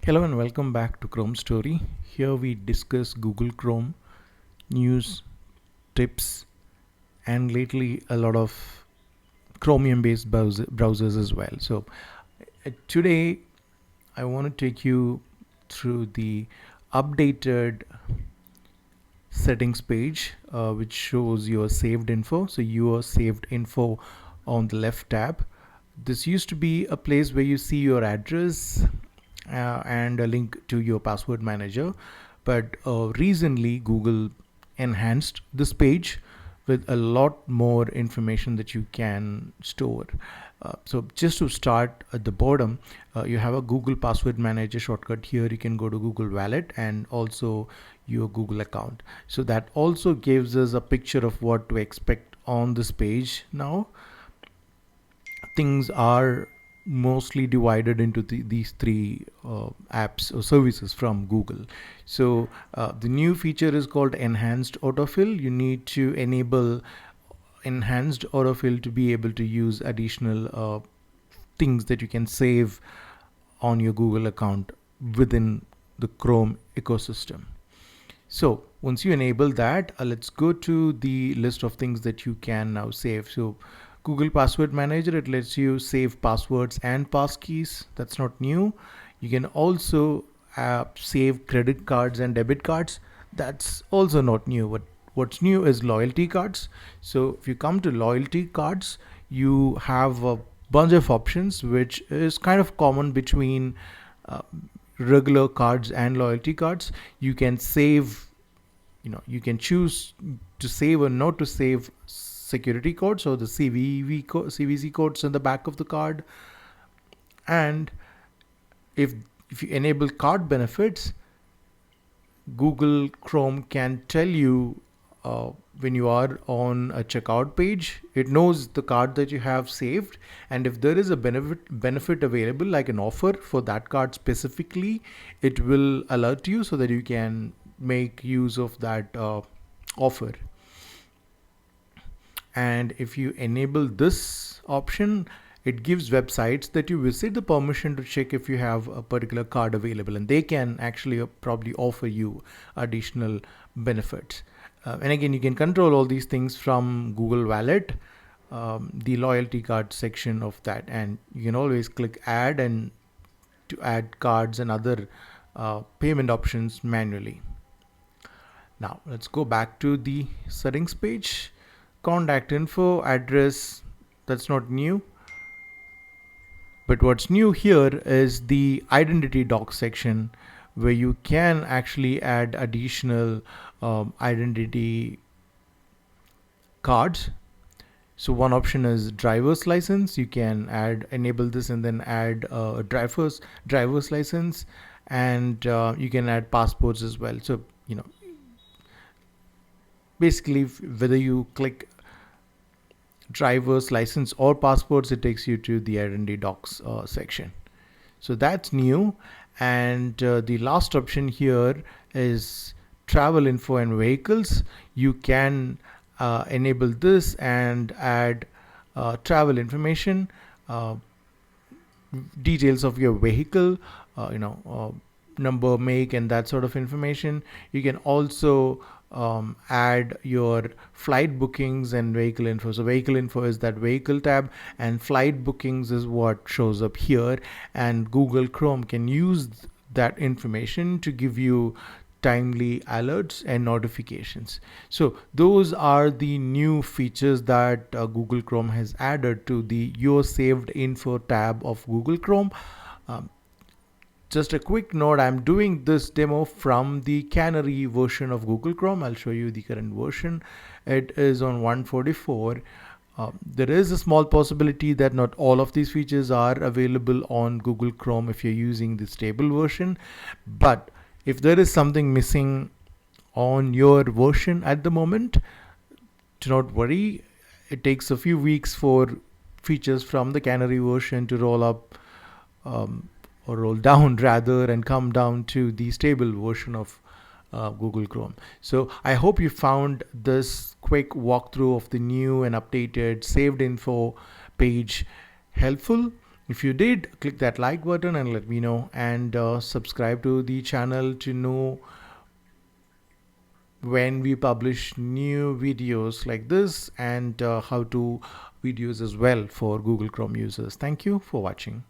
Hello and welcome back to Chrome Story. Here we discuss Google Chrome news, tips, and lately a lot of Chromium based browsers as well. So, today I want to take you through the updated settings page, which shows your saved info. So, your saved info on the left tab. This used to be a place where you see your address and a link to your password manager. But recently, Google enhanced this page with a lot more information that you can store. So just to start at the bottom, you have a Google password manager shortcut here. You can go to Google Wallet and also your Google account. So that also gives us a picture of what to expect on this page now. Things are mostly divided into these three apps or services from Google. So the new feature is called enhanced autofill. You need to enable enhanced autofill to be able to use additional things that you can save on your Google account within the Chrome ecosystem. So once you enable that, let's go to the list of things that you can now save. So Google Password Manager, it lets you save passwords and passkeys. That's not new. You can also save credit cards and debit cards. That's also not new. What's new is loyalty cards. So if you come to loyalty cards, you have a bunch of options, which is kind of common between uh, regular cards and loyalty cards. You can save, you can choose to save or not to save security codes, or the CVC codes on the back of the card. And if you enable card benefits, Google Chrome can tell you when you are on a checkout page, it knows the card that you have saved, and if there is a benefit available, like an offer for that card specifically, it will alert you so that you can make use of that offer. And if you enable this option, it gives websites that you visit the permission to check if you have a particular card available, and they can actually probably offer you additional benefits. And again, you can control all these things from Google Wallet, the loyalty card section of that, and you can always click add and to add cards and other payment options manually. Now let's go back to the settings page. Contact info, address, that's not new. But what's new here is the identity doc section, where you can actually add additional identity cards. So one option is driver's license. You can enable this and then add a driver's license, and you can add passports as well. So basically, whether you click driver's license or passports, it takes you to the identity docs section. So that's new. And the last option here is travel info and vehicles. You can enable this and add travel information, details of your vehicle, number, make, and that sort of information. You can also add your flight bookings and vehicle info. So vehicle info is that vehicle tab, and flight bookings is what shows up here. And Google Chrome can use that information to give you timely alerts and notifications. So those are the new features that Google Chrome has added to the Your Saved Info tab of Google Chrome. Just a quick note, I'm doing this demo from the Canary version of Google Chrome. I'll show you the current version. It is on 144. There is a small possibility that not all of these features are available on Google Chrome if you're using the stable version. But if there is something missing on your version at the moment, do not worry. It takes a few weeks for features from the Canary version to roll up or roll down rather, and come down to the stable version of Google Chrome. So I hope you found this quick walkthrough of the new and updated saved info page helpful. If you did, click that like button and let me know, and subscribe to the channel to know when we publish new videos like this, and how to videos as well for Google Chrome users. Thank you for watching.